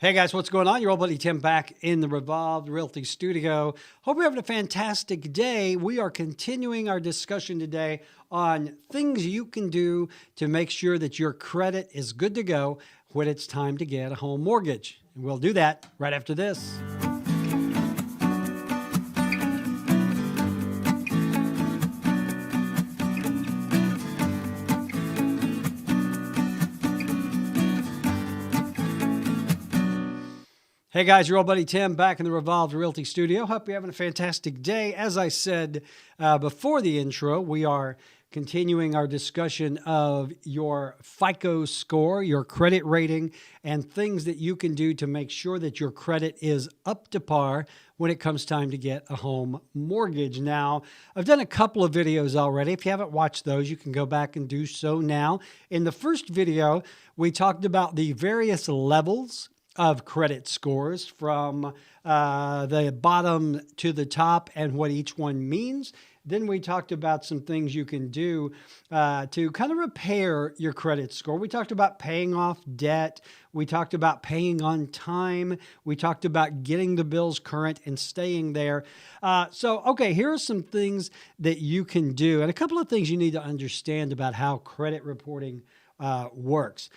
Hey guys, what's going on? Your old buddy Tim back in the Revolved Realty studio. Hope you're having a fantastic day. We are continuing our discussion today on things you can do to make sure that your credit is good to go when it's time to get a home mortgage. And we'll do that right after this. Hey guys, your old buddy Tim back in the Revolved Realty studio. Hope you're having a fantastic day. As I said before the intro, we are continuing our discussion of your FICO score, your credit rating, and things that you can do to make sure that your credit is up to par when it comes time to get a home mortgage. Now, I've done a couple of videos already. If you haven't watched those, you can go back and do so now. In the first video, we talked about the various levels of credit scores from the bottom to the top and what each one means. Then we talked about some things you can do to kind of repair your credit score. We talked about paying off debt. We talked about paying on time. We talked about getting the bills current and staying there. Okay, here are some things that you can do and a couple of things you need to understand about how credit reporting works.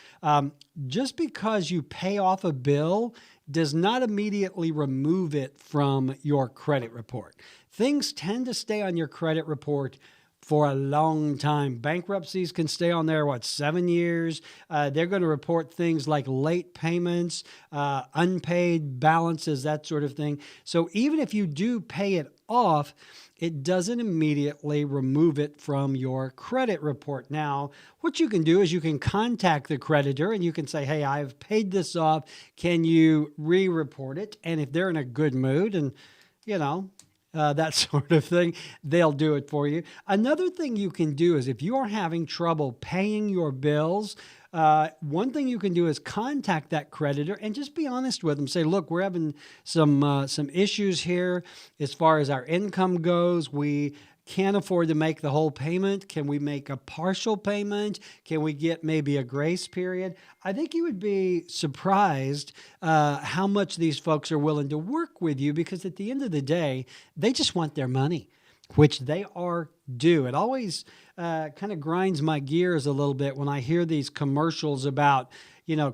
Just because you pay off a bill does not immediately remove it from your credit report. Things tend to stay on your credit report for a long time. Bankruptcies can stay on there, 7 years? They're going to report things like late payments, unpaid balances, that sort of thing. So even if you do pay it off, it doesn't immediately remove it from your credit report. Now, what you can do is you can contact the creditor and you can say, hey, I've paid this off. Can you re-report it? And if they're in a good mood and, that sort of thing, they'll do it for you. Another thing you can do is if you are having trouble paying your bills, one thing you can do is contact that creditor and just be honest with them. Say, look, we're having some issues here as far as our income goes. We can't afford to make the whole payment. Can we make a partial payment? Can we get maybe a grace period? I think you would be surprised how much these folks are willing to work with you, because at the end of the day, they just want their money, which they are due. It always kind of grinds my gears a little bit when I hear these commercials about,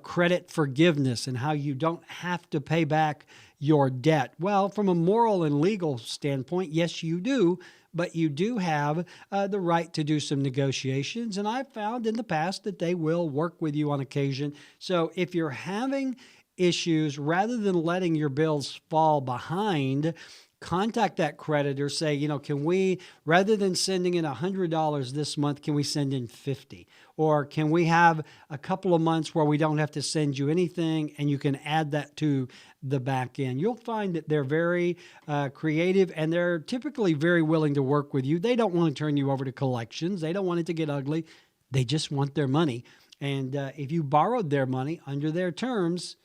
credit forgiveness and how you don't have to pay back your debt. Well, from a moral and legal standpoint, yes, you do. But you do have the right to do some negotiations. And I've found in the past that they will work with you on occasion. So if you're having issues, rather than letting your bills fall behind, contact that creditor. Say, can we, rather than sending in $100 this month, can we send in 50? Or can we have a couple of months where we don't have to send you anything and you can add that to the back end? You'll find that they're very creative and they're typically very willing to work with you. They don't want to turn you over to collections. They don't want it to get ugly. They just want their money. And if you borrowed their money under their terms,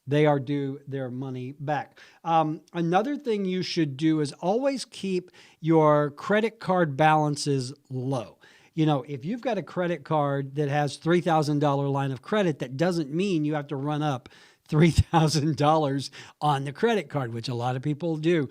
they are due their money back. Another thing you should do is always keep your credit card balances low. If you've got a credit card that has $3,000 line of credit, that doesn't mean you have to run up $3,000 on the credit card, which a lot of people do.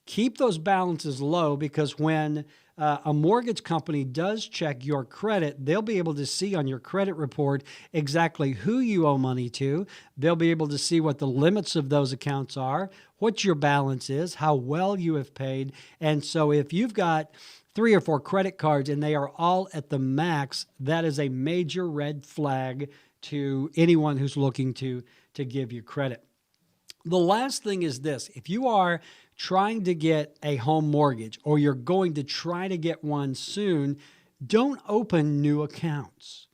Keep those balances low, because when a mortgage company does check your credit, they'll be able to see on your credit report exactly who you owe money to. They'll be able to see what the limits of those accounts are, what your balance is, how well you have paid. And so if you've got 3 or 4 credit cards and they are all at the max, that is a major red flag to anyone who's looking to give you credit. The last thing is this: if you are trying to get a home mortgage or you're going to try to get one soon, don't open new accounts.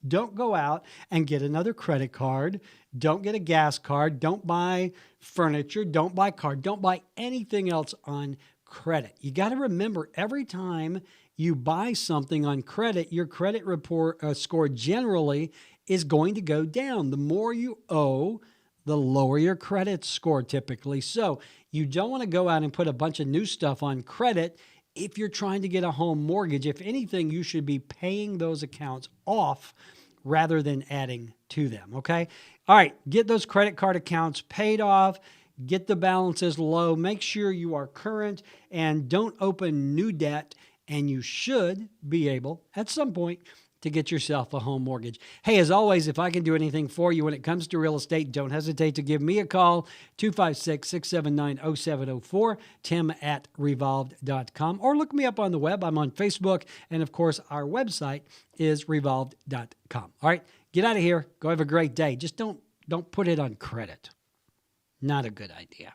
Don't go out and get another credit card. Don't get a gas card. Don't buy furniture. Don't buy card. Don't buy anything else on credit. You got to remember, every time you buy something on credit, your credit report score generally is going to go down. The more you owe, the lower your credit score typically. So you don't want to go out and put a bunch of new stuff on credit if you're trying to get a home mortgage. If anything, you should be paying those accounts off rather than adding to them, okay? All right, get those credit card accounts paid off. Get the balances low. Make sure you are current and don't open new debt. And you should be able, at some point, to get yourself a home mortgage. Hey, as always, if I can do anything for you when it comes to real estate, don't hesitate to give me a call, 256-679-0704, tim@revolved.com, or look me up on the web. I'm on Facebook, and of course, our website is revolved.com. All right, get out of here. Go have a great day. Just don't put it on credit. Not a good idea.